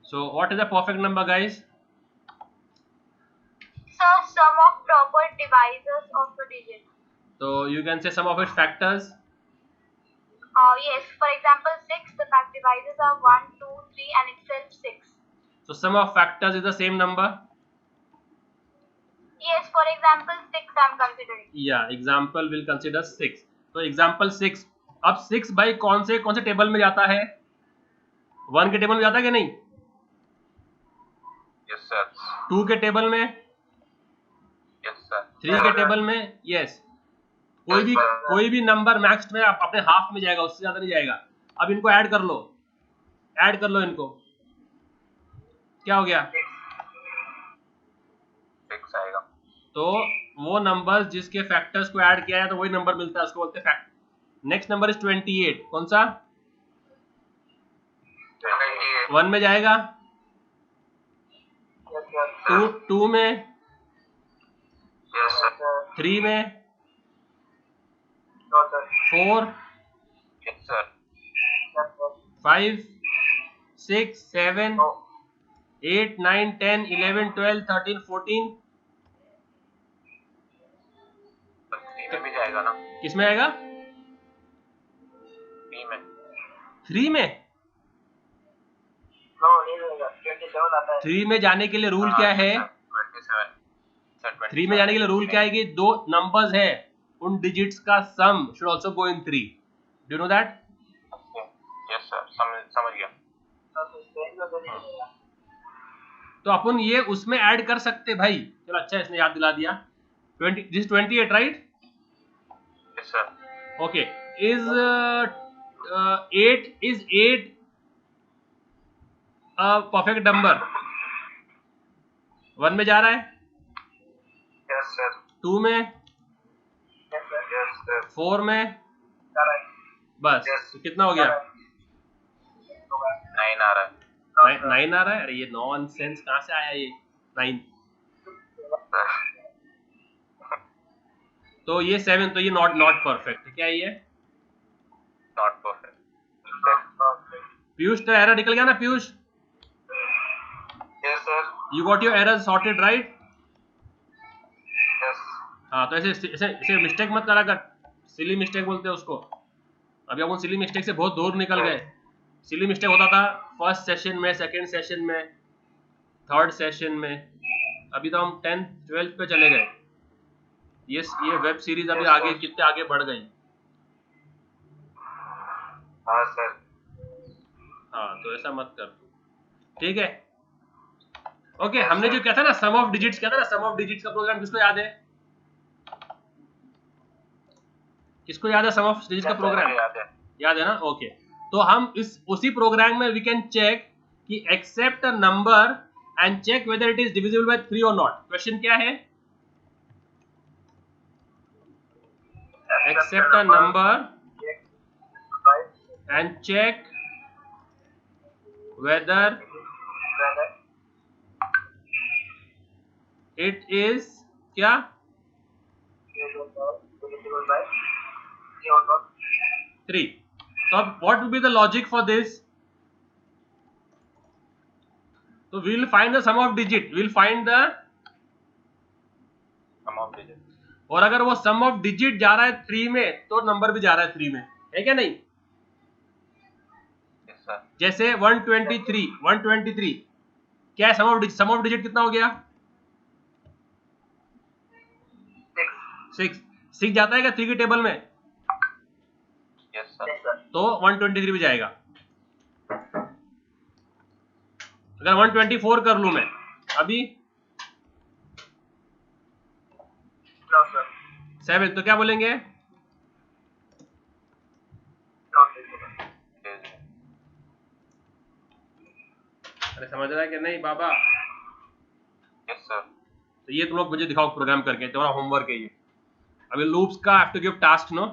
So what is a perfect number, guys? So sum of proper divisors of a digit. So you can say some of its factors. Yes, for example 6, the fact divisors are 1, 2, 3 and itself 6. So sum of factors is the same number. Yes, for example 6 I'm considering. Yeah, example will consider 6. तो example 6, अब 6 भाई कौन से table में जाता है? 1 के table में जाता है कि नहीं? Yes sir. 2 के टेबल में? Yes sir. 3 के टेबल में? यस। कोई भी नंबर मैक्स में अपने हाफ में जाएगा, उससे ज्यादा नहीं जाएगा। अब इनको ऐड कर लो इनको। क्या हो गया? 6 आएगा। तो वो नंबर्स जिसके फैक्टर्स को ऐड किया है तो वही नंबर मिलता है, उसको बोलते हैं फैक्टर। Next number is 28। कौन सा? 1 में जाएगा? 2 में? 3 में? 4? 5, 6, 7, 8, 9, 10, 11, 12, 13, 14? 3 में भी जाएगा ना? किस में आएगा? 3 में। 3 में? 3 में जाने के लिए रूल क्या है? 3 में जाने के लिए रूल क्या है कि दो नंबर्स है, उन डिजिट्स का sum should also go in 3। Do you know that? Yes sir, समझ गया। तो अपन ये उसमें ऐड कर सकते भाई। चलो अच्छा, इसने याद दिला दिया। 28 right? Yes sir. Okay, is 8 perfect number? 1 में जा रहा है? Yes sir. 2 में? Yes sir. 4 में? बस तो कितना हो गया? 9 आ रहा है। 9 आ रहा है? अरे ये नॉनसेंस कहाँ से आया ये 9? तो ये 7, तो ये नॉट परफेक्ट। क्या है ये? Not perfect. पीयूष तेरा एरर निकल गया ना Piyush? Yes sir. You got your error sorted right? Yes. हाँ, तो ऐसे मिस्टेक मत करा कर। सिली मिस्टेक बोलते हैं उसको। अभी अपन सिली मिस्टेक से बहुत दूर निकल गए। सिली मिस्टेक होता था फर्स्ट सेशन में, सेकंड सेशन में, थर्ड सेशन में। अभी तो हम 10th 12th पे चले गए। ये वेब सीरीज अभी आगे कितने आगे बढ़ गई। हाँ सर। हाँ, तो ऐसा मत कर, ठीक है? ओके, हमने जो किया था ना सम ऑफ डिजिट्स का प्रोग्राम किसको याद है? किसको याद है सम ऑफ डिजिट्स का प्रोग्राम? याद है ना? ओके, तो हम उसी प्रोग्राम में वी कैन चेक कि accept a number and check whether it is divisible by 3 और नॉट। क्वेश्चन क्या है? Accept a number and check whether it is क्या? 3। तो अब what will be the logic for this? तो we will find the sum of digit, we will find the sum of digit. और अगर वो सम of digit जा रहा है 3 में तो नंबर भी जा रहा है 3 में, है क्या नहीं? Yes sir. जैसे 123 क्या है सम ऑफ डिजिट कितना हो गया? 6 जाता है क्या 3 के टेबल में? Yes sir. तो 123 भी जाएगा। अगर 124 कर लूं मैं अभी 7, तो क्या बोलेंगे? अरे समझ रहा है कि नहीं बाबा? Yes sir. तो ये तुम लोग मुझे दिखाओ प्रोग्राम करके, तुम्हारा होमवर्क है ये। अभी लूप्स का have to give task, no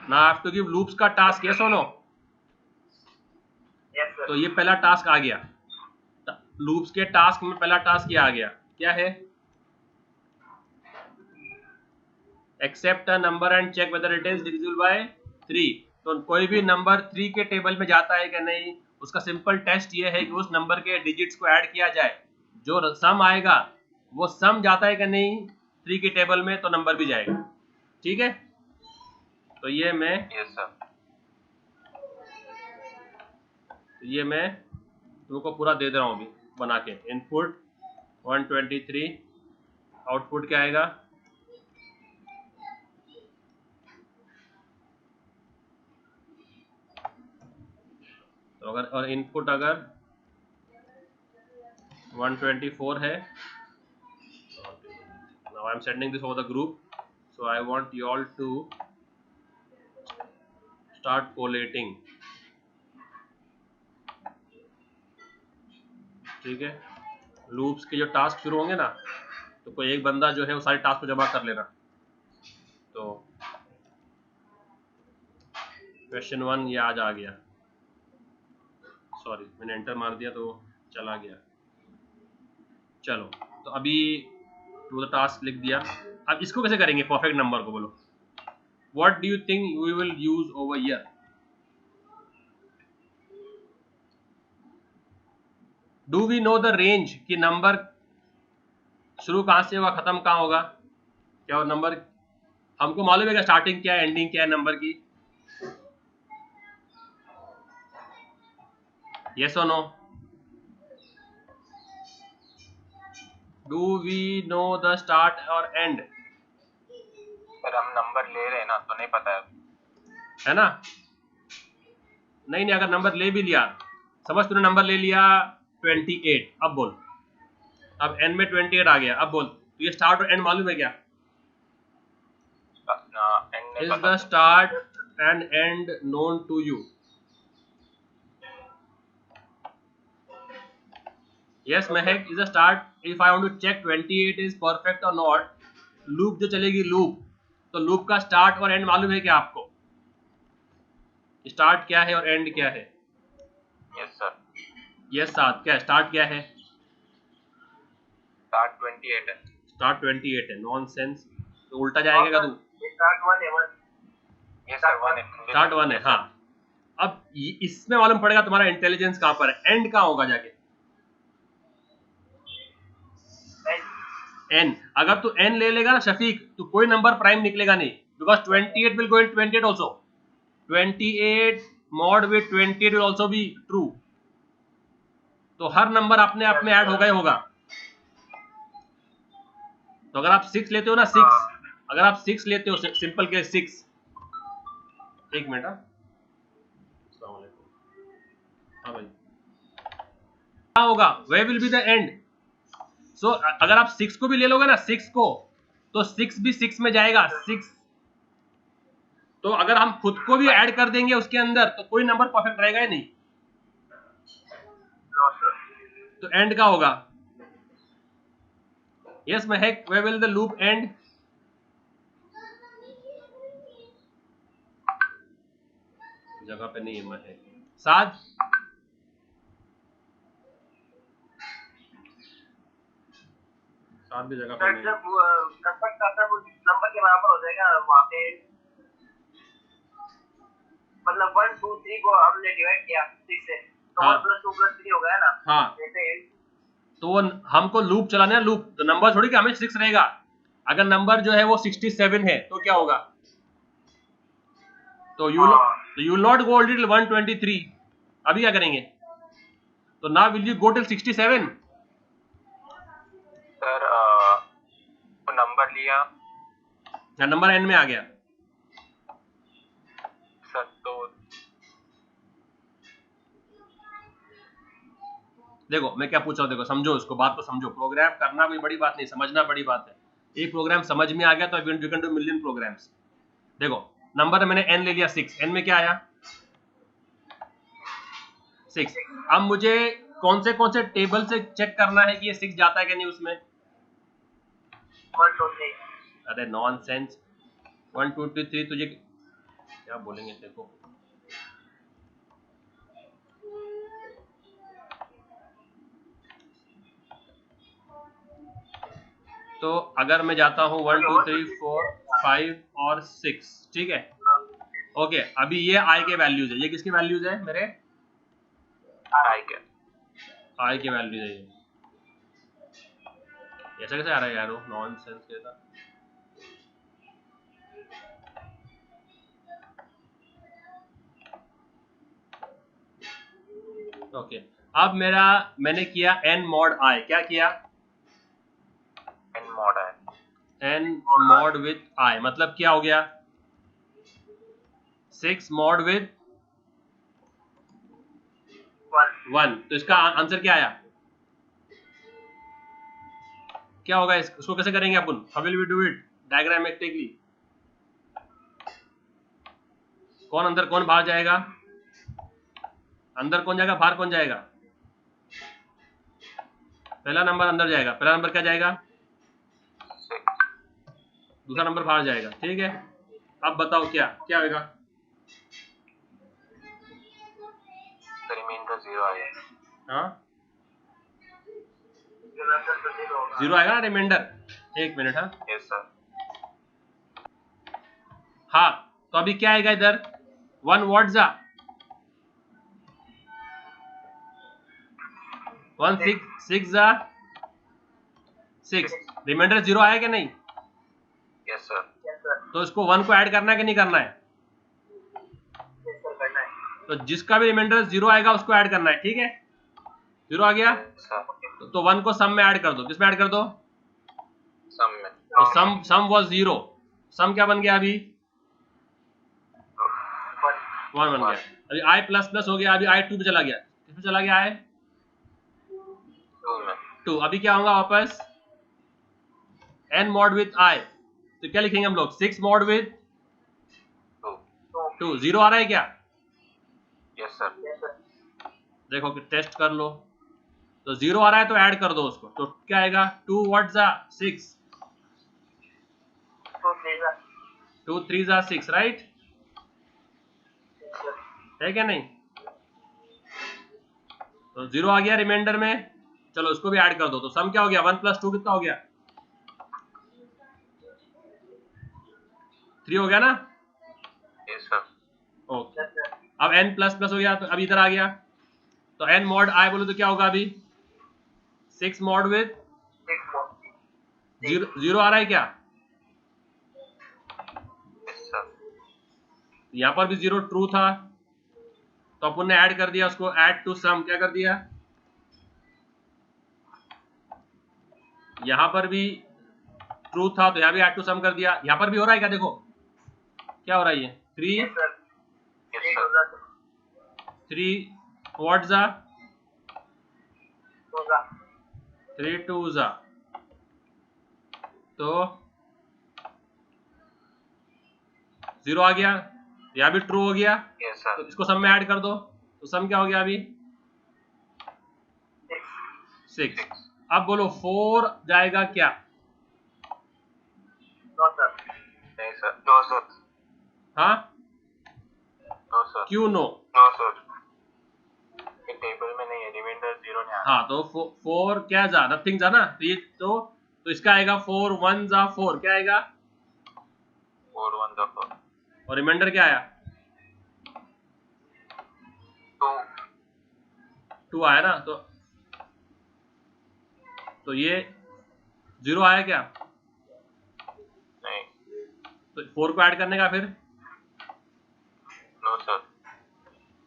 ना हैव टू गिव लूप्स का टास्क, यस और नो? Yes sir. तो ये पहला टास्क आ गया, लूप्स के टास्क में पहला टास्क ये आ गया। क्या है? Accept a number and check whether it is divisible by 3। तो कोई भी नंबर 3 के टेबल में जाता है कि नहीं, उसका सिंपल टेस्ट ये है कि उस नंबर के डिजिट्स को ऐड किया जाए, जो सम आएगा वो सम जाता है कि नहीं 3 की टेबल में, तो नंबर भी जाएगा। ठीक है, तो ये मैं यस सर। तुमको पूरा दे दे रहा हूँ अभी बना के। इनपुट 123, आउटपुट क्या आएगा? तो अगर और इनपुट अगर 124 है, now I am sending this over the group, so I want you all to start collating। ठीक है, लूप्स के जो टास्क शुरू होंगे ना, तो कोई एक बंदा जो है वो सारे टास्क को जमा कर लेना। तो क्वेश्चन 1 ये आज आ गया, सॉरी मैंने एंटर मार दिया तो चला गया। चलो, तो अभी टू द टास्क लिख दिया। अब इसको कैसे करेंगे परफेक्ट नंबर को? बोलो, what do you think we will use over here? Do we know the range कि नंबर शुरू कहां से होगा, खत्म कहां होगा? क्या वो नंबर हमको मालूम है क्या स्टार्टिंग क्या है, एंडिंग क्या है नंबर की? यस और no? Do we know the start और एंड? सर हम नंबर ले रहे हैं ना, तो नहीं पता है ना? नहीं, अगर नंबर ले भी लिया, समझ तूने नंबर ले लिया 28, अब बोल, अब एंड में 28 आ गया, अब बोल तो ये स्टार्ट और एंड मालूम है क्या? End is the start and end known to you? Yes Mehak, is the start, if I want to check 28 is perfect और नॉट, लूप जो चलेगी लूप, तो लूप का स्टार्ट और एंड मालूम है क्या आपको? स्टार्ट क्या है और एंड क्या है? Yes sir. यस साथ क्या है? स्टार्ट क्या है? स्टार्ट 28 है। स्टार्ट 28 है, नॉनसेंस। तो उल्टा जाएगा क्या तू? स्टार्ट 1 है। यस सर 1 है। स्टार्ट 1 है, हाँ। अब इसमें मालूम पड़ेगा तुम्हारा इंटेलिजेंस कहां पर है, एंड कहां होगा जाके? एन। अगर तू एन ले लेगा ना शफीक, तो कोई नंबर प्राइम निकलेगा नहीं, because 28 will go in 28 also. 28 mod with 28 will also be true. तो हर नंबर अपने आप में ऐड होगा ही होगा। तो अगर आप 6 लेते हो ना, 6, अगर आप 6 लेते हो, सिंपल के 6, एक मिनट, अस्सलाम वालेकुम, हाँ भाई, क्या होगा? वे विल बी द एंड। सो अगर आप 6 को भी ले लोगे ना, 6 को, तो 6 भी 6 में जाएगा, 6। तो अगर हम खुद को भी ऐड कर देंगे उसके अंदर, तो कोई नंबर परफेक्ट रहेगा ही नहीं। तो एंड का होगा। Yes Mahak, way will the loop and? जगह पे नहीं है महक। साज, साथ भी जगह पे नहीं। नंबर के बराबर हो जाएगा वहाँ पे, मतलब 1 2 3 को हमने डिवाइड किया 6 से, तो हाँ। 1 + 2 + 3 हो गया ना। हाँ, जैसे तो वो हमको लूप चलाना है, लूप, तो नंबर थोड़ी कि हमेशा 6 रहेगा। अगर नंबर जो है वो 67 है, तो क्या होगा? तो you will not go till 123। अभी क्या करेंगे? तो now will you go till 67? Sir वो नंबर लिया या नंबर एन में आ गया? सर, तो देखो मैं क्या पूछ रहा हूँ, देखो समझो, उसको बात को समझो। प्रोग्राम करना कोई बड़ी बात नहीं, समझना बड़ी बात है। एक प्रोग्राम समझ में आ गया तो we can do million programs. देखो नंबर मैंने एन ले लिया 6, एन में क्या आया? 6। अब मुझे कौन से टेबल से चेक करना है कि ये 6 जाता है कि नहीं उसमें? 1 2 3। अरे नॉनसेंस, 1 2 3 तुझे क्या बोलेंगे? देखो तो अगर मैं जाता हूँ 1 2 3 4 5 और 6, ठीक है, ओके। अभी ये आई के वैल्यूज है, ये किसके वैल्यूज है? मेरे आई की वैल्यू चाहिए। ऐसा कैसे आ रहा है यार, वो नॉनसेंस के था। ओके, अब मैंने किया n mod i। क्या किया? n mod है n mod with i मतलब क्या हो गया? 6 mod with 1। तो इसका आंसर क्या आया? क्या होगा? इसको कैसे करेंगे अपन? How will we do it diagrammatically? कौन अंदर कौन बाहर जाएगा? अंदर कौन जाएगा, बाहर कौन जाएगा? पहला नंबर अंदर जाएगा। पहला नंबर क्या जाएगा? 6। दूसरा नंबर बाहर जाएगा। ठीक है, अब बताओ क्या क्या होगा? तो रिमाइंडर 0 आएगा। हाँ, 0 आएगा ना रिमाइंडर। एक मिनट। हाँ यस सर। हाँ, तो अभी क्या आएगा इधर? 1 व्हाट जा 1 6 जा 6। रिमाइंडर 0 आया कि नहीं? Yes sir. तो इसको 1 को ऐड करना है कि नहीं करना है? तो जिसका भी रिमाइंडर 0 आएगा उसको ऐड करना है। ठीक है, 0 आ गया सर तो 1 को सम में ऐड कर दो। किस में ऐड कर दो? सम में। तो सम वाज 0। सम क्या बन गया अभी? 1 बन गया। अभी i प्लस प्लस हो गया। अभी i 2 पे चला गया। किस पे चला गया? i 2 में। 2। अभी क्या होगा वापस? n mod with i। तो क्या लिखेंगे हम लोग? 6 mod with 2। 0 आ रहा है क्या? Yes sir. देखो कि टेस्ट कर लो। तो 0 आ रहा है तो ऐड कर दो उसको। तो क्या आएगा? 2 व्हाट जा 6। 2 3 जा 6 राइट है क्या नहीं? तो 0 आ गया रिमाइंडर में। चलो उसको भी ऐड कर दो। तो सम क्या हो गया? 1 प्लस 2 कितना हो गया? 3 हो गया ना? Yes sir. ओके, अब n प्लस प्लस हो गया तो अब इधर आ गया। तो n mod i बोलो तो क्या होगा अभी? 6 mod with 0 आ रहा है क्या? Yes sir. यहाँ पर भी 0 ट्रू था तो अपन ने ऐड कर दिया उसको। ऐड टू सम क्या कर दिया? यहाँ पर भी ट्रू था तो यहाँ भी ऐड टू सम कर दिया। यहाँ पर भी हो रहा है क्या? देखो क्या हो रहा है ये 3 यस सर। 3 व्हाट जा 3 2 जा। तो 0 आ गया। यहाँ भी ट्रू हो गया यस तो सर। इसको सम में ऐड कर दो। तो सम क्या हो गया अभी? 6। अब बोलो 4 जाएगा क्या? नहीं सर। No sir. हाँ, नो सर। क्यों नो? नो सर, ये टेबल में नहीं है। रिमाइंडर 0 नहीं आ रहा। हाँ, तो 4 क्या जा? नथिंग जा ना। तो ये तो इसका आएगा 4 1 जा 4। क्या आएगा? 4 1 4 और रिमाइंडर क्या आया? 2। 2 आया ना। तो ये 0 आया क्या? नहीं। तो 4 को ऐड करने का फिर? No sir.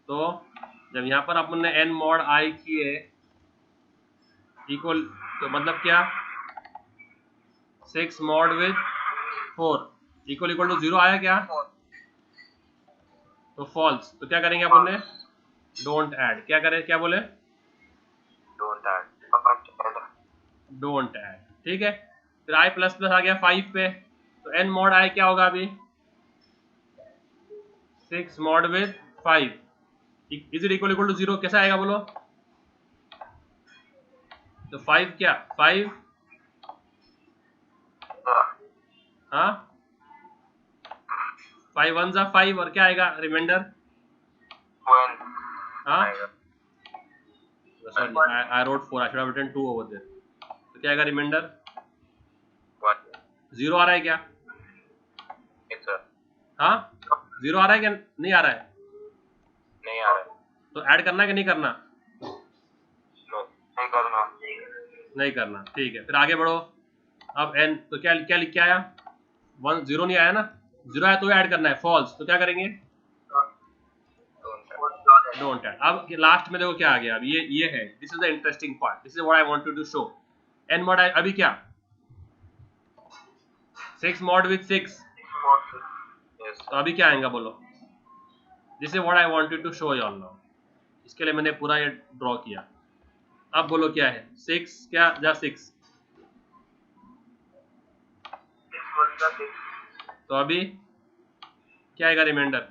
तो जब यहाँ पर अपन ने n mod i किए इक्वल, तो मतलब क्या? 6 mod with 4 equal equal to 0 आया क्या? तो फॉल्स। तो क्या करेंगे अपन ने? Don't add. क्या करें? क्या बोले? Don't add. Don't add. ठीक है, फिर i प्लस प्लस आ गया 5 पे। तो n mod i क्या होगा अभी? 6 mod with 5 is it equal to 0। कैसा आएगा बोलो? तो 5 क्या? 5 हाँ 5 1 जा 5 और क्या आएगा रिमाइंडर? 1 हाँ आएगा। Sorry I wrote 4। I should have written 2 over there. तो क्या आएगा रिमाइंडर? 1। 0 आ रहा है क्या? Yes sir. हाँ 0 आ रहा है क्या? नहीं आ रहा है? नहीं आ रहा है। तो ऐड करना है कि नहीं करना? नो। नहीं करना, ठीक है। फिर आगे बढ़ो। अब n तो क्या क्या लिख के आया? 1 0 नहीं आया ना, 0 आया तो ऐड करना है, फॉल्स तो क्या करेंगे? Don't add. अब लास्ट में देखो क्या आ गया, अब ये है, this is the interesting part, this is what I wanted to show. n mod अभी क्या 6 mod with 6, Yes. तो अभी क्या आएगा बोलो? This is what I wanted to show you all now, इसके लिए मैंने पूरा ये ड्रॉ किया। अब बोलो क्या है? 6 क्या जा 6, तो अभी क्या आएगा रिमाइंडर?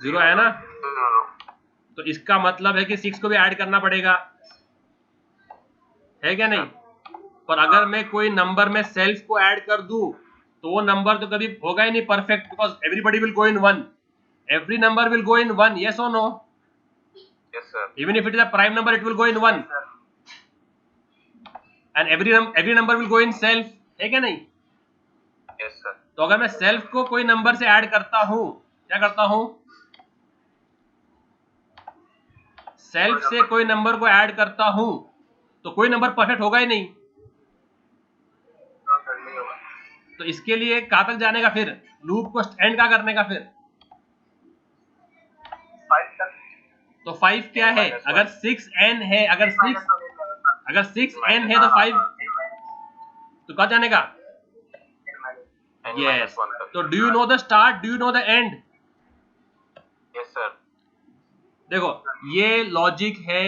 0 आया ना, तो इसका मतलब है कि 6 को भी ऐड करना पड़ेगा, है क्या नहीं? पर अगर मैं कोई नंबर में सेल्फ को ऐड कर दूं तो वो नंबर तो कभी होगा ही नहीं perfect, because everybody will go in 1, every number will go in 1, yes और no? Yes, sir. Even if it is a prime number it will go in 1, and every number will go in self, है क्या नहीं? Yes, sir. तो अगर मैं self को कोई number से ऐड करता हूं, क्या करता हूं? सेल्फ से कोई नंबर को ऐड करता हूं तो कोई नंबर परफेक्ट होगा ही नहीं। तो इसके लिए कहां तक जाने का, फिर लूप को एंड क्या करने का फिर? तो 5 क्या है? अगर 6n है, अगर 6n है तो 5 तो कहां जाने का? N yes. minus 1 तक. तो do you no the start, do you know the end? Yes, sir. देखो ये लॉजिक है,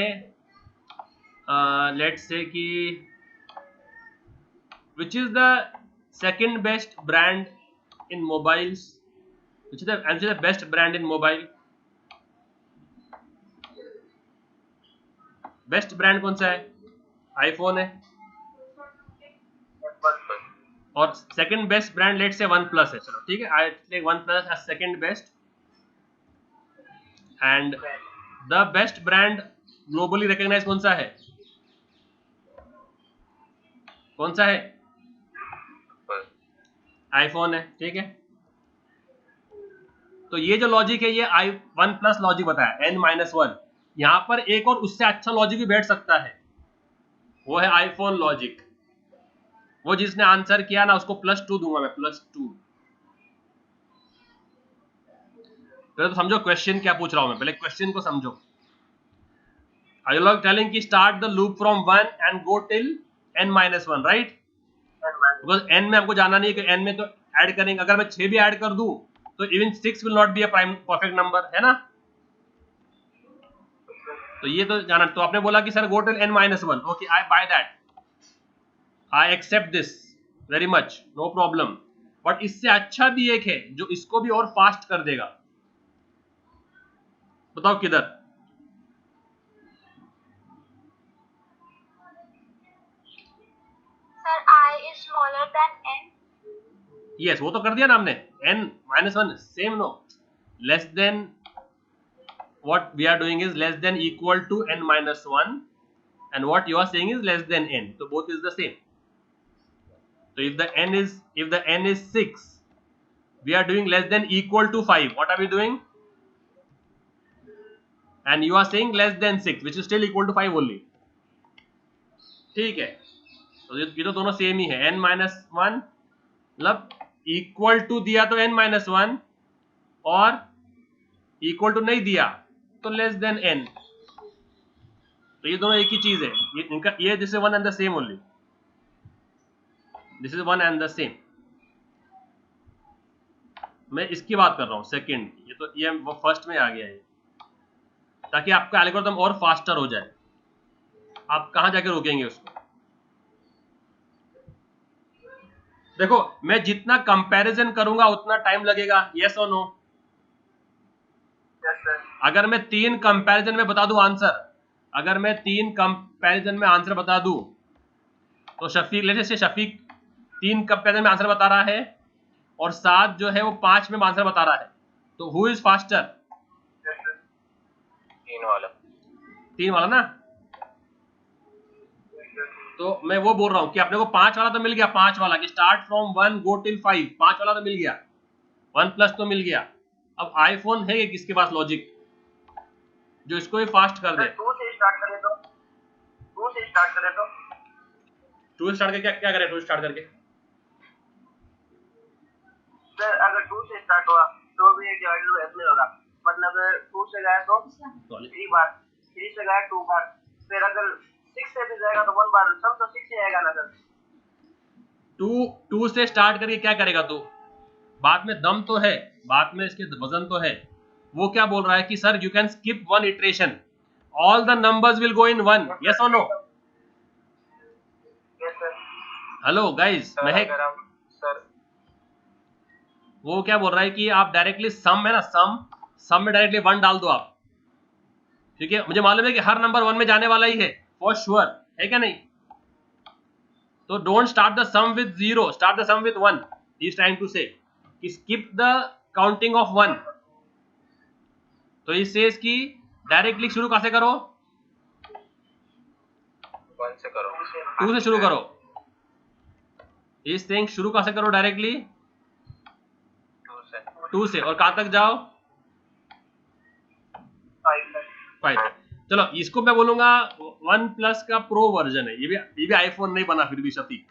लेट्स से कि which is the second best brand in mobiles, which is the best brand in mobile, best brand कौन सा है? IPhone है। और second best brand let say OnePlus है, चलो ठीक है, I take OnePlus as second best, and the best brand globally recognise कौन सा है? कौन सा है? आईफोन है, ठीक है। तो ये जो लॉजिक है ये वन प्लस लॉजिक बताया, n-1, यहां पर एक और उससे अच्छा लॉजिक भी बैठ सकता है, वो है आईफोन लॉजिक। वो जिसने आंसर किया ना उसको +2 दूंगा मैं, +2। पहले तो समझो क्वेश्चन क्या पूछ रहा हूं मैं, पहले क्वेश्चन को समझो। Are you telling कि start the loop from 1 and go till n-1, right? Because n में हमको जाना नहीं है कि n में तो ऐड करेंगे, अगर मैं 6 भी ऐड कर दूं तो even 6 will not be a prime perfect number, है ना? तो ये तो जाना। तो आपने बोला कि sir go till n-1, okay, I buy that, I accept this very much, no problem, but इससे अच्छा भी एक है जो इसको भी और फास्ट कर देगा, बताओ किधर? Sir, I is smaller than n. Yes, वो तो कर दिया ना हमने, n-1 same, no, less than, what we are doing is less than equal to n-1, and what you are saying is less than n, so both is the same. So if the n is 6, we are doing less than equal to 5, what are we doing? And you are saying less than 6, which is still equal to 5 only, ठीक है। तो ये तो दोनों same ही है, n-1 मतलब equal to दिया तो n-1, और इक्वल टू नहीं दिया तो लेस देन n, तो ये दोनों एक ही चीज है, ये इनका, ये this is one and the same only, this is one and the same. मैं इसकी बात कर रहा हूं सेकंड की, ये तो ये वो फर्स्ट में आ गया है, ताकि आपका एल्गोरिथम और फास्टर हो जाए। आप कहां जाके रोकेंगे उसको? देखो मैं जितना कंपैरिजन करूंगा उतना टाइम लगेगा, यस और नो? अगर मैं 3 कंपैरिजन में बता दूं आंसर, अगर मैं 3 कंपैरिजन में आंसर बता दूं, तो Shafiq, let's say Shafiq 3 comparison में आंसर बता रहा है और साथ जो है वो 5 में आंसर बता रहा है, तो हु इज फास्टर? 3 वाला ना। तो मैं वो बोल रहा हूं कि अपने को 5 वाला तो मिल गया, 5 वाला कि स्टार्ट फ्रॉम 1 गो टिल 5, 5 वाला तो मिल गया, 1 प्लस तो मिल गया। अब आईफोन है कि किसके पास लॉजिक जो इसको भी फास्ट कर दे? 2 से स्टार्ट करें तो 2 से स्टार्ट करें तो 2 स्टार्ट करके क्या करें? 2 स्टार्ट करके सर अगर 2 से स्टार्ट हुआ तो भी डिवाइडेड बाय s में होगा, मतलब 2 से गया तो 3 बार, 3 से गया 2 बार, फिर अगर 6 से भी जाएगा तो 1 बार, सब तो 6 ही आएगा ना सर। 2 से स्टार्ट करके क्या करेगा तू? बात में दम तो है, बात में इसके वजन तो है। वो क्या बोल रहा है कि sir you can skip 1 iteration, all the numbers will go in 1, yes और no? Yes sir. Hello guys, sir Mehak, अगर हम सर वो क्या बोल रहा है कि आप डायरेक्टली सम है ना, सम में डायरेक्टली 1 डाल दो आप, ठीक है? मुझे मालूम है कि हर नंबर 1 में जाने वाला ही है फॉर श्योर, है क्या नहीं? तो don't start the sum with 0, start the sum with 1। He is trying to say कि स्किप द काउंटिंग ऑफ 1। तो ही सेज कि डायरेक्टली शुरू कहां से करो? 1 से करो, 2 से शुरू करो। इस थिंग शुरू कहां से करो? डायरेक्टली 2 से, और कहां तक जाओ? 5 तक। चलो इसको मैं बोलूंगा 1 प्लस का प्रो वर्जन है। ये भी आईफोन नहीं बना फिर भी Shafiq,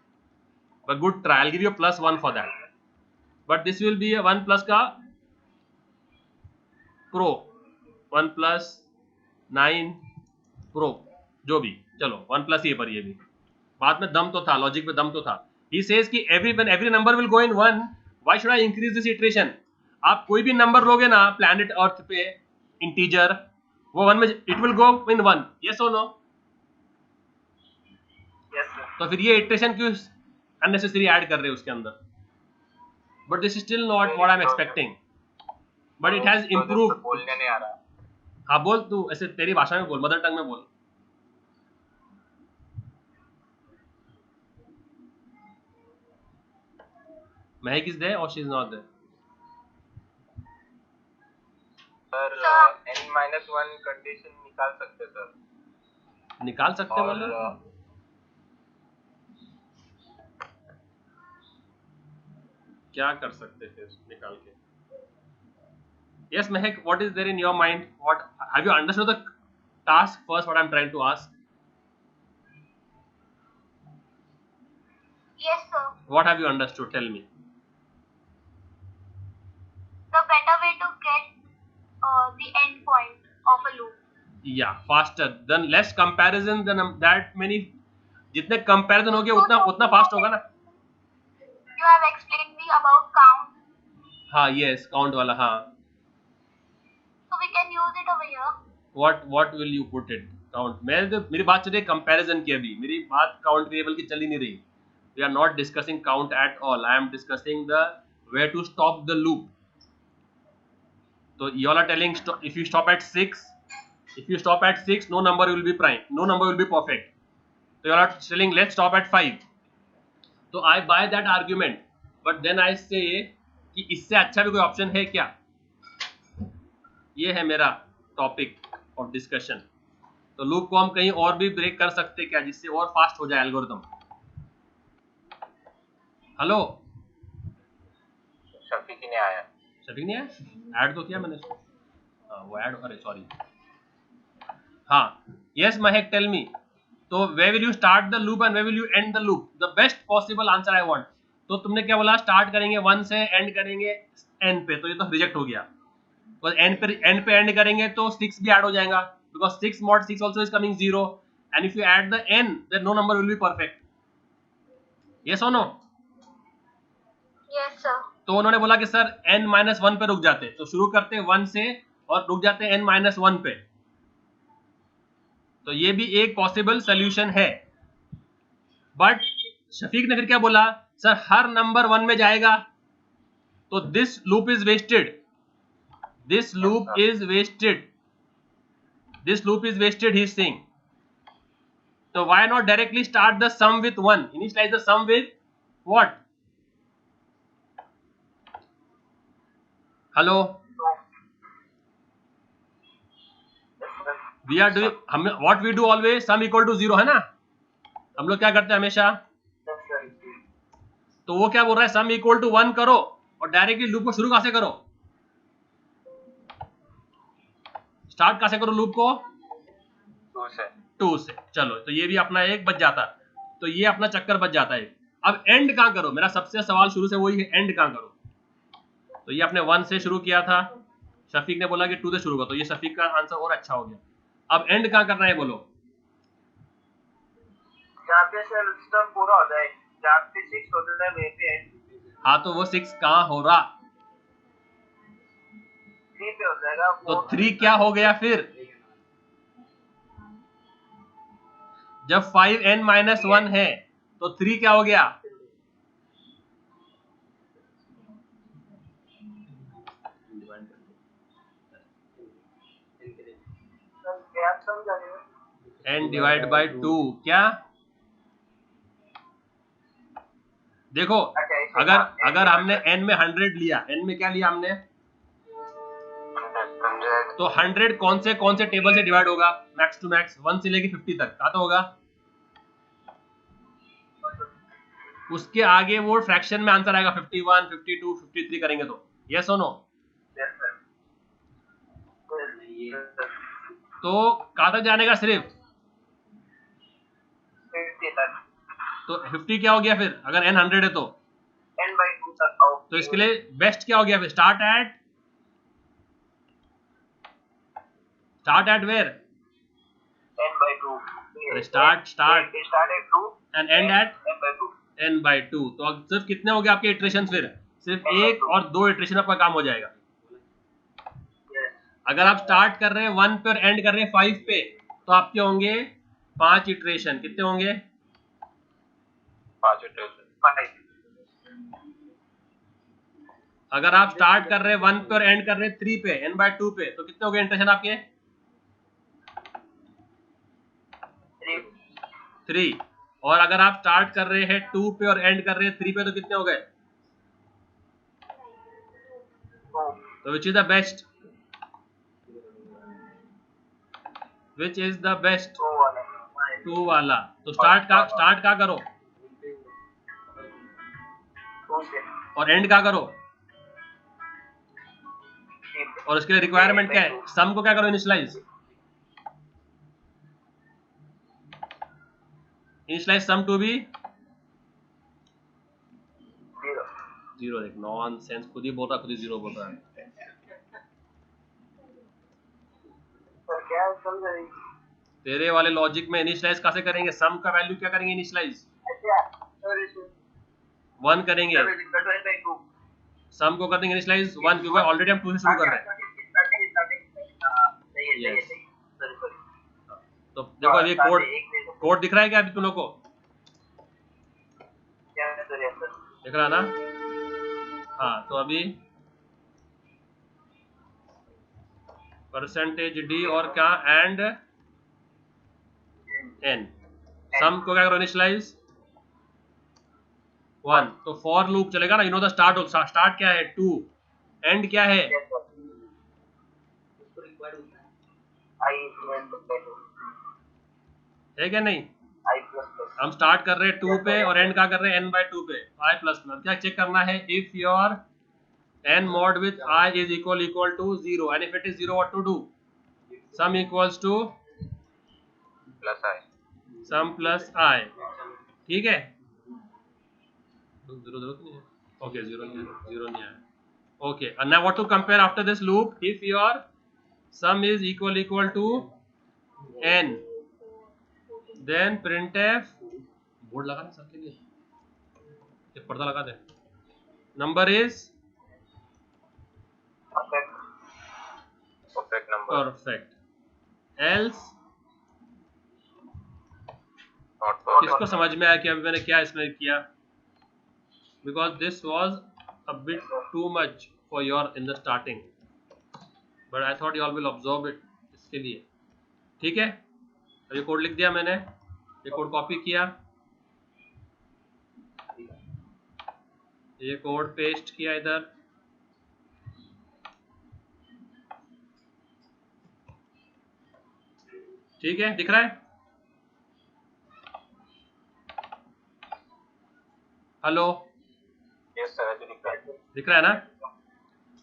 but good try, I give you +1 for that, but this will be 1 plus का प्रो, 1 प्लस 9 प्रो, जो भी, चलो 1 प्लस ये पर, ये भी बात में दम तो था, लॉजिक में दम तो था। ही सेज कि every number will go in 1, why should I increase this iteration? आप कोई भी नंबर लोगे ना प्लैनेट अर्थ पे, इंटीजर, वो 1 में, it will go in 1, yes और नो? Yes sir. तो फिर ये इटरेशन क्यों अननेसेसरी ऐड कर रहे हैं उसके अंदर? But this is still not what I am expecting, but it has improve. बोलने नहीं आ रहा। हाँ बोल, तू ऐसे तेरी भाषा में बोल, मदर टंग में बोल। महक इज देयर और she is not there? Sir n-1 condition निकाल सकते सर, निकाल सकते और मतलब क्या कर सकते थे निकाल के? Yes Mahak, what is there in your mind? What have you understood the task first, what I am trying to ask? Yes, sir. What have you understood? Tell me. The better way to get the end point of a loop. Yeah, faster. Then less comparison than that many. जितने comparison होगे उतना fast होगा ना? You have explained me about count, हाँ, yes, count वाला, हाँ. so we can use it over here. What will you put it? Count. मेरी बात चल रही है comparison की अभी. मेरी बात count variable की चल ही नहीं रही. We are not discussing count at all. I am discussing the where to stop the loop. So you all are telling if you stop at 6, no number will be prime, no number will be perfect. So you all are telling let's stop at 5. So I buy that argument, but then I say कि इससे अच्छा भी कोई option है क्या? ये है मेरा टॉपिक ऑफ डिस्कशन। तो लूप को हम कहीं और भी ब्रेक कर सकते क्या, जिससे और फास्ट हो जाए एल्गोरिथम? हेलो, शफीक ही नहीं आया। शफीक नहीं आया? ऐड तो किया मैंने इसको। हाँ वो ऐड, अरे सॉरी। हाँ, यस महक, टेल मी। तो where will you start the loop and where will you end the loop? The best possible answer I want. तो तुमने क्या बोला? स्टार्ट करेंगे 1 से, एंड करेंगे n पे, तो ये तो रिजेक्ट हो गया। तो n पे एंड करेंगे तो 6 भी ऐड हो जाएगा, because 6 mod 6 also is coming 0, and if you add the n, then no number will be perfect. Yes or no? Yes, sir. तो उन्होंने बोला कि सर n-1 पे रुक जाते, तो शुरू करते 1 से और रुक जाते n-1 पे। तो ये भी एक पॉसिबल सोल्यूशन है। बट शफीक ने फिर क्या बोला? सर हर नंबर 1 में जाएगा, तो this loop is wasted, this loop is wasted, this loop is wasted, he is saying. तो why not directly start the sum with 1, initialise the sum with what? Hello, we are doing, हम what we do always, sum equal to 0 है ना, हम लोग क्या करते हैं हमेशा? तो वो क्या बोल रहा है? सम इक्वल टू 1 करो और डायरेक्टली लूप को शुरू कहां से करो? स्टार्ट कहां से करो लूप को? 2 से। चलो तो ये भी अपना एक बच जाता, तो ये अपना चक्कर बच जाता है। अब एंड कहाँ करो, मेरा सबसे सवाल शुरू से वही है, एंड कहाँ करो। तो ये अपने 1 से शुरू किया था, शफीक ने बोला कि 2 से शुरू करो, तो ये शफीक का आंसर और अच्छा हो गया। अब एंड कहाँ करना है बोलो। जहाँ पे सर स्टफ पूरा हो जाए, जहाँ पे 6 होता है वहीं पे एंड। हाँ तो वो 6 कहाँ हो रहा, 3 पे हो जाएगा। तो 3 क्या हो गया फिर, जब 5n-1 है तो 3 क्या हो गया, गैप समझा रहे n डिवाइड बाई 2 क्या। देखो अगर हमने n में 100 लिया, n में क्या लिया हमने, तो 100 कौन से टेबल से डिवाइड होगा, मैक्स टू मैक्स 1 से लेके 50 तक का तो होगा, उसके आगे वो फ्रैक्शन में आंसर आएगा 51, 52, 53 करेंगे तो, यस और नो। तो कहाँ तक जाने का सिर्फ, तो 50 क्या हो गया फिर, अगर n 100 है तो n/2 तक आओ। तो इसके लिए बेस्ट क्या हो गया फिर, start at where, n/2 start at 2 end end at n/2। n/2। तो अब सिर्फ कितने हो गए आपके इटरेशन, फिर सिर्फ एक और 2 इटरेशन आपका काम हो जाएगा। अगर आप स्टार्ट कर रहे हैं 1 पे और एंड कर रहे हैं 5 पे, तो आपके होंगे 5 इटरेशन, कितने होंगे, 5 इटरेशन। अगर आप स्टार्ट कर रहे हैं 1 पे और एंड कर रहे हैं 3 पे, n/2 पे, तो कितने हो गए इटरेशन आपके, 3। और अगर आप स्टार्ट कर रहे हैं 2 पे और एंड कर रहे हैं 3 पे, तो कितने हो गए, तो which is the best, which is the best, 2 वाला। तो स्टार्ट का करो और एंड का करो, और उसके लिए रिक्वायरमेंट क्या है, सम को क्या करो, इनिशियलाइज सम टू बी 0। देख नॉनसेंस, खुद ही बोल रहा, खुद ही 0 बोल रहा है। क्या समझ रही? तेरे वाले लॉजिक में इनिशियलाइज कैसे करेंगे, सम का वैल्यू क्या करेंगे इनिशियलाइज, 1 करेंगे, सम को कर देंगे इनिशियलाइज 1, क्योंकि ऑलरेडी हम 2 से शुरू कर रहे हैं। Yes. तो देखो ये कोड दिख रहा है क्या अभी तुम लोग को, दिख रहा ना, हाँ। तो अभी %d और क्या एंड n, सम को क्या करो इनिशियलाइज 1। तो फॉर लूप चलेगा ना, यू नो द स्टार्ट क्या है 2, एंड क्या है, है क्या नहीं। हम स्टार्ट कर रहे हैं 2 पे और एंड का कर रहे हैं n/2 पे, i++। क्या चेक करना है, if your n mod with I is equal to 0, and if it is 0 what to do, sum equals to plus i, sum plus I, ठीक है। 0 नहीं है, ओके 0 नहीं है, okay. and now what to compare after this loop, if your sum is equal to n, then printf, board लगा ना सबके लिए, एक पर्दा लगा दे, number is perfect number, perfect, else not perfect. किसको समझ में आया कि अभी मैंने क्या इसमें किया, because this was a bit too much for your in the starting, but I thought you all will absorb it, इसके लिए, ठीक है। अब ये कोड लिख दिया मैंने, ये कोड कॉपी किया, ये कोड पेस्ट किया इधर, ठीक है, दिख रहा है, हेलो, यस सर, अभी दिख रहा है ना,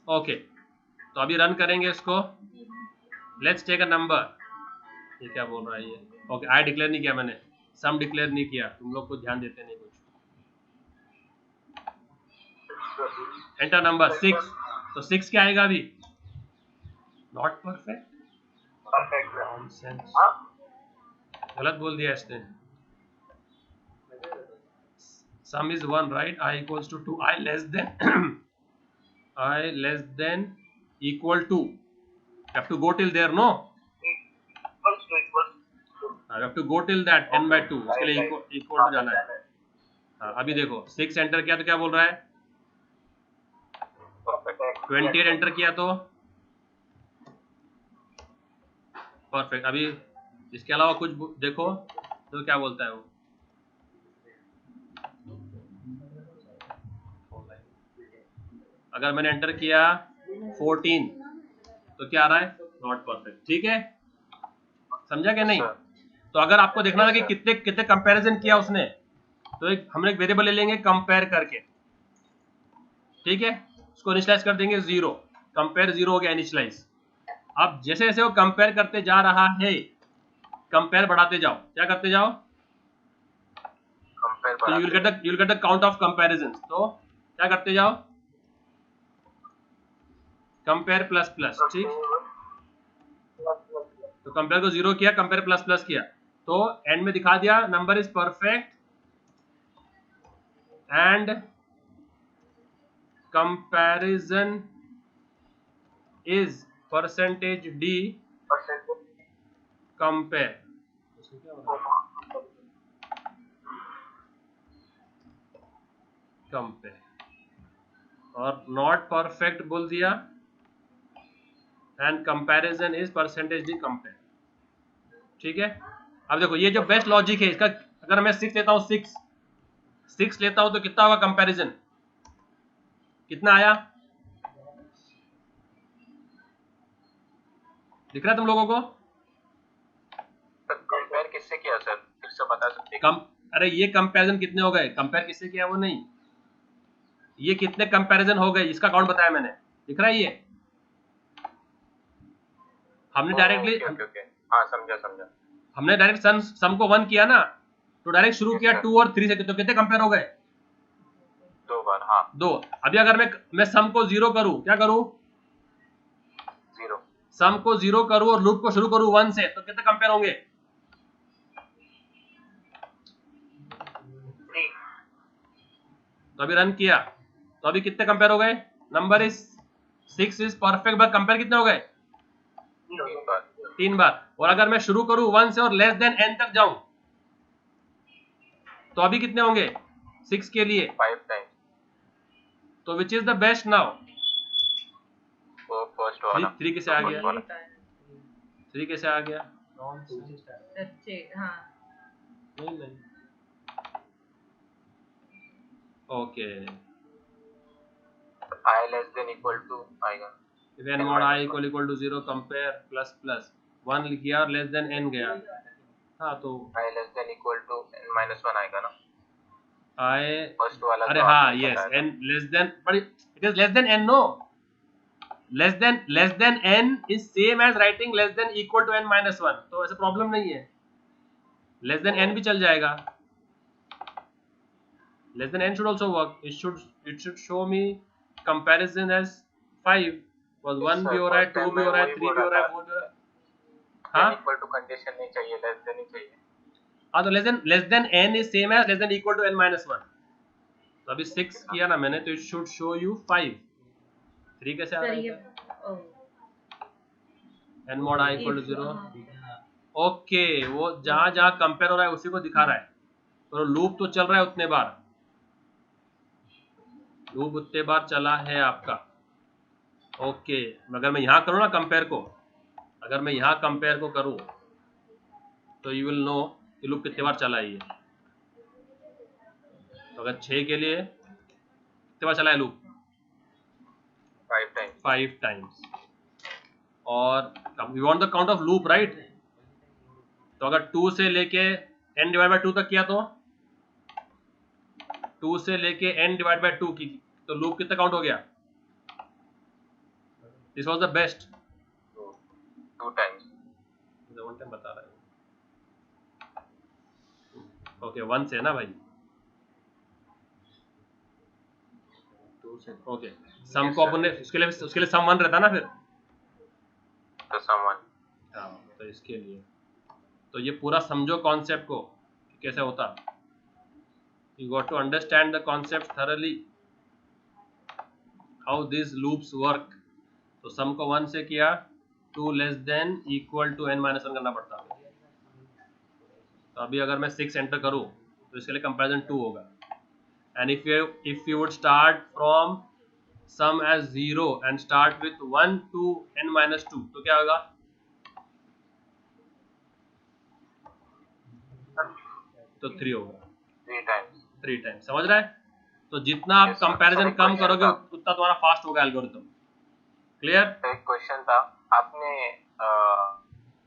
ओके। तो अभी रन करेंगे इसको, लेट्स टेक अ नंबर, ये क्या बोल रहा है ये? ओके, आई डिक्लेयर नहीं किया मैंने, सम डिक्लेयर नहीं किया, तुम लोग को ध्यान देते नहीं कुछ। एंटर नंबर 6, तो 6 क्या आएगा अभी? Not perfect, perfect. नॉनसेंस, हाँ, गलत बोल दिया इसने। Sum is 1 right, i equals to 2, i less than i less than equal to, have to go till there, no, equals to I have to go till that n by 2, उसके लिए equal to जाना है। हाँ, अभी देखो 6 enter किया तो क्या बोल रहा है? परफेक्ट। 28 एंटर किया तो परफेक्ट। अभी इसके अलावा कुछ देखो तो क्या बोलता है वो? अगर मैंने एंटर किया 14 तो क्या आ रहा है? Not perfect. ठीक है, समझा क्या नहीं? तो अगर आपको देखना था कि कितने कितने कंपैरिजन किया उसने, तो हम एक वेरिएबल ले लेंगे कंपेयर करके, ठीक है, उसको इनिशियलाइज कर देंगे 0, कंपेयर 0 हो गया इनिशियलाइज। अब जैसे जैसे वो कंपेयर करते जा रहा है, कंपेयर बढ़ाते जाओ, क्या करते जाओ, तो you will get the count of comparison. तो क्या करते जाओ, कंपेयर प्लस प्लस, ठीक, तो कंपेयर को 0 किया, कंपेयर प्लस प्लस किया, तो एंड में दिखा दिया number is perfect and comparison is percentage D compare. Compare और नॉट परफेक्ट बोल दिया and comparison is percentage D compare. ठीक है, अब देखो ये जो बेस्ट लॉजिक है इसका, अगर मैं 6 लेता हूं, 6 लेता हूं तो कितना होगा कंपैरिजन? कितना आया? दिख रहा है तुम लोगों को? कंपेयर किससे किया सर, फिर से बता सकते हैं? अरे ये कंपैरिजन कितने हो गए? कंपेयर किससे किया वो नहीं, ये कितने कंपैरिजन हो गए इसका काउंट बताया मैंने। दिख रहा है ये? हमने डायरेक्टली हाँ समझा। हमने डायरेक्ट सम को 1 किया ना, तो डायरेक्ट शुरू किया 2 और 3 से, तो कितने कंपेयर हो गए? 2 बार, हाँ 2। अभी अगर मैं सम को 0 करूं, क्या करूं? 0। सम को 0 करूं और लूप को शुरू करूं 1 से, तो कितने कंपेयर होंगे? 3। तो अभी रन किया तो अभी कितने कंपेयर हो गए? Number is 6 is perfect, but compare कितने हो गए? 3 बार। और अगर मैं शुरू करूं 1 से और लेस देन n तक जाऊं, तो अभी कितने होंगे 6 के लिए? 5 टाइम्स। तो which is the best now? वो फर्स्ट वाला। 3 कैसे आ गया? 3 कैसे आ गया? अच्छे, हाँ नहीं okay, I less than equal to आएगा। when mod I equal to 0 compare plus plus 1 किया और लेस देन n गया। हाँ तो I less than equal to n minus 1 आएगा ना I, फर्स्ट वाला। अरे हाँ yes, n less than, but it is less than n, no, less than n is same as writing less than equal to n minus 1, तो ऐसा problem नहीं है, less than n भी चल जाएगा, less than n should also work, it should show me comparison as 5 was 1 भी हो रहा है, 2 भी हो रहा है, 3 भी हो रहा है, 4 भी हो रहा है। हाँ इक्वल टू कंडीशन नहीं चाहिए, लेस देन ही चाहिए। हाँ, तो less than n is same as less than equal to n minus 1, तो अभी 6 किया ना मैंने, तो इट शुड शो यू 5। 3 कैसे आ रहा है? n mod I equal to 0। Okay, वो जहां जहां कंपेयर हो रहा है उसी को दिखा रहा है, तो लूप तो चल रहा है उतने बार, लूप उतने बार चला है आपका। ओके, अगर मैं यहाँ करूँ ना कंपेयर को, अगर मैं यहाँ कंपेयर को करूँ तो यू विल नो कि लूप कितने बार चला है ये। तो अगर 6 के लिए कितने बार चला है लूप? 5 टाइम्स। और we want the count of loop, right? तो अगर 2 से लेके n डिवाइड बाय 2 तक किया, तो 2 से लेके n डिवाइड बाय 2 की, तो लूप कितना काउंट हो गया? This was the best. 2 times. One time बता रहा है। ओके 1 से ना भाई, ओके सम को अपन ने उसके लिए सम 1 रहता ना फिर, तो समवन। हाँ तो इसके लिए तो ये पूरा समझो कॉन्सेप्ट को कि कैसे होता। You got to understand the concept thoroughly how this loops work. तो सम को 1 से किया, 2 less than equal to n minus 1 करना पड़ता है। तो अभी अगर मैं 6 एंटर करूं तो इसके लिए कंपैरिजन 2 होगा। And if you would start from sum as 0 and start with 1 to n minus 2 तो क्या होगा? तो 3 होगा, 3 टाइम्स। समझ रहा है? तो जितना आप Yes, sir. कंपैरिजन Sir, कम question करोगे था। उतना तुम्हारा फास्ट होगा एल्गोरिथम। क्लियर? तो एक क्वेश्चन था, आपने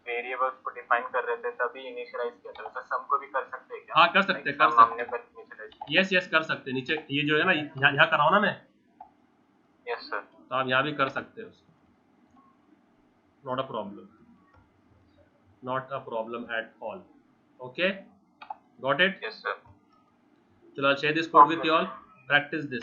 वेरिएबल्स को डिफाइन कर रहे थे तभी इनिशियलाइज किया था, तो सम को भी कर सकते हैं क्या? हाँ कर सकते, कर Sum हमने सकते। पर इनिशियलाइज किया। यस यस कर सकते। नीचे ये जो है ना, यहाँ कर रहा हूँ ना मैं, यस सर। तो आप यहाँ भी कर सकते हो उसको। Not a problem, not a problem at all. Okay got it? Yes sir. चलो share this code with you all, practise this.